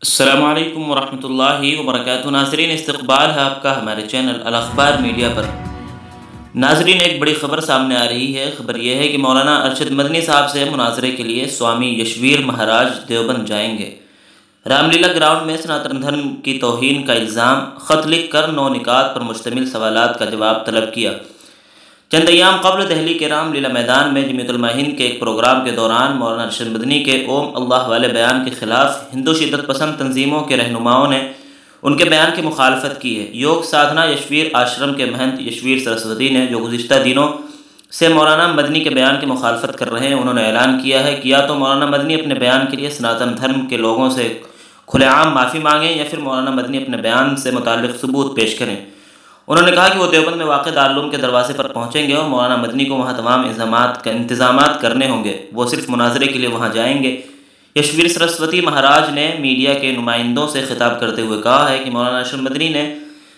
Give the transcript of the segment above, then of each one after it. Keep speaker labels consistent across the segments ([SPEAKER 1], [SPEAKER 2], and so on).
[SPEAKER 1] السلام علیکم ورحمۃ اللہ وبرکاتہ۔ ناظرین، استقبال ہے آپ کا ہمارے چینل الاخبار میڈیا پر۔ ناظرین، ایک بڑی خبر سامنے آ رہی ہے۔ خبر یہ ہے کہ مولانا ارشد مدنی صاحب سے مناظرے کے لیے سوامی یشویر مہاراج دیوبند جائیں گے۔ رام لیلا گراؤنڈ میں سناتن دھرم کی توہین کا الزام، خط لکھ کر 9 نکات پر مشتمل سوالات کا جواب طلب کیا۔ چند ایام قبل دہلی کے رام لیلا میدان میں جمعیت علماء ہند کے ایک پروگرام کے دوران مولانا ارشد مدنی کے اوم اللہ والے بیان کے خلاف ہندو شدت پسند تنظیموں کے رہنماؤں نے ان کے بیان کی مخالفت کی ہے۔ یوگ سادھنا یشویر آشرم کے مہنت یشویر سرسوتی نے، جو گزشتہ دنوں سے مولانا مدنی کے بیان کی مخالفت کر رہے ہیں، انہوں نے اعلان کیا ہے کہ یا تو مولانا مدنی اپنے بیان کے لیے سناتن دھرم کے لوگوں سے کھلے عام معافی مانگیں یا پھر مولانا مدنی اپنے بیان سے متعلق ثبوت پیش کریں۔ انہوں نے کہا کہ وہ دیوبند میں واقع دارالعلوم کے دروازے پر پہنچیں گے اور مولانا مدنی کو وہاں تمام انتظامات کرنے ہوں گے، وہ صرف مناظرے کے لیے وہاں جائیں گے۔ یشویر سرسوتی مہاراج نے میڈیا کے نمائندوں سے خطاب کرتے ہوئے کہا ہے کہ مولانا ارشد مدنی نے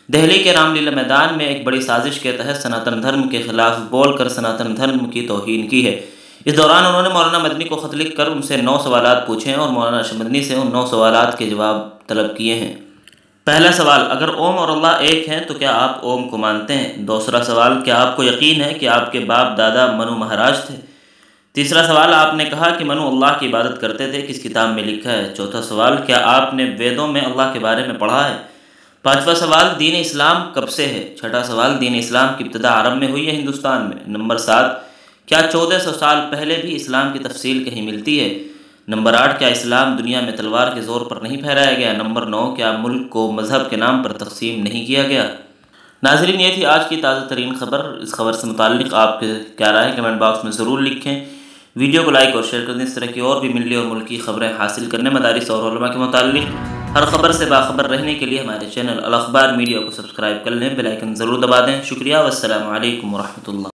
[SPEAKER 1] دہلی کے رام لیلا میدان میں ایک بڑی سازش کے تحت سناتن دھرم کے خلاف بول کر سناتن دھرم کی توہین کی ہے۔ اس دوران انہوں نے مولانا مدنی کو خط لکھ کر ان سے 9 سوالات پوچھے اور مولانا ارشد مدنی سے ان 9 سوالات کے جواب طلب کیے ہیں۔ پہلا سوال، اگر اوم اور اللہ ایک ہیں تو کیا آپ اوم کو مانتے ہیں؟ دوسرا سوال، کیا آپ کو یقین ہے کہ آپ کے باپ دادا منو مہاراج تھے؟ تیسرا سوال، آپ نے کہا کہ منو اللہ کی عبادت کرتے تھے، کس کتاب میں لکھا ہے؟ چوتھا سوال، کیا آپ نے ویدوں میں اللہ کے بارے میں پڑھا ہے؟ پانچواں سوال، دین اسلام کب سے ہے؟ چھٹا سوال، دین اسلام کی ابتدا عرب میں ہوئی ہے ہندوستان میں؟ نمبر 7، کیا 1400 سال پہلے بھی اسلام کی تفصیل کہیں ملتی ہے؟ نمبر 8، کیا اسلام دنیا میں تلوار کے زور پر نہیں پھیلایا گیا؟ نمبر 9، کیا ملک کو مذہب کے نام پر تقسیم نہیں کیا گیا؟ ناظرین، یہ تھی آج کی تازہ ترین خبر۔ اس خبر سے متعلق آپ کے کیا رائے ہے کمنٹ باکس میں ضرور لکھیں۔ ویڈیو کو لائک اور شیئر کر دیں۔ اس طرح کی اور بھی ملی اور ملکی خبریں حاصل کرنے، مدارس اور علماء کے متعلق ہر خبر سے باخبر رہنے کے لیے ہمارے چینل الاخبار میڈیا کو سبسکرائب کر لیں، بیل آئیکن ضرور دبا دیں۔ شکریہ، والسلام علیکم ورحمۃ اللہ۔